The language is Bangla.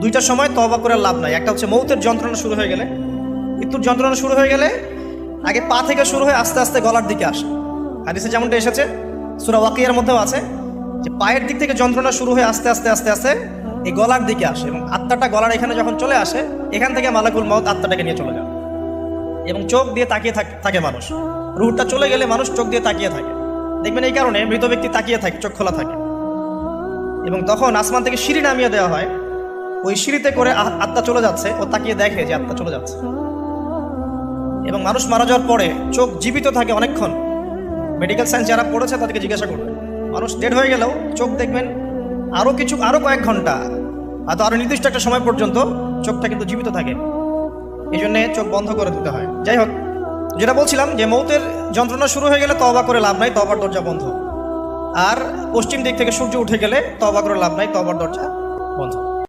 দুইটার সময় তওবা করে লাভ নাই। একটা হচ্ছে মৌতের যন্ত্রণা শুরু হয়ে গেলে, মৃত্যুর যন্ত্রণা শুরু হয়ে গেলে আগে পা থেকে শুরু হয়ে আস্তে আস্তে গলার দিকে আসে। হাদিসে যেমনটা এসেছে, সূরা ওয়াকিয়ার মধ্যেও আছে যে পায়ের দিক থেকে যন্ত্রণা শুরু হয়ে আস্তে আস্তে আস্তে আস্তে এই গলার দিকে আসে, এবং আত্মাটা গলার এখানে যখন চলে আসে, এখান থেকে মালাকুল মউত আত্মাটাকে নিয়ে চলে যায় এবং চোখ দিয়ে তাকিয়ে থাকে মানুষ। রুহটা চলে গেলে মানুষ চোখ দিয়ে তাকিয়ে থাকে, দেখবেন এই কারণে মৃত ব্যক্তি তাকিয়ে থাকে, চোখ খোলা থাকে। এবং তখন আসমান থেকে সিঁড়ি নামিয়ে দেওয়া হয়, ওই সিঁড়িতে করে আত্মা চলে যাচ্ছে, ও তাকিয়ে দেখে যে আত্মা চলে যাচ্ছে। এবং মানুষ মারা যাওয়ার পরে চোখ জীবিত থাকে অনেকক্ষণ। মেডিকেল সায়েন্স যারা পড়েছে তাদেরকে জিজ্ঞাসা করবে, মানুষ ডেড হয়ে গেলেও চোখ দেখবেন আরও কয়েক ঘন্টা, হয়তো আরও নির্দিষ্ট একটা সময় পর্যন্ত চোখটা কিন্তু জীবিত থাকে। এই জন্যে চোখ বন্ধ করে দিতে হয়। যাই হোক, যেটা বলছিলাম যে মৌতের যন্ত্রণা শুরু হয়ে গেলে তওবা করে লাভ নাই, তওবার দরজা বন্ধ। আর পশ্চিম দিক থেকে সূর্য উঠে গেলে তওবা করে লাভ নাই, তওবার দরজা বন্ধ।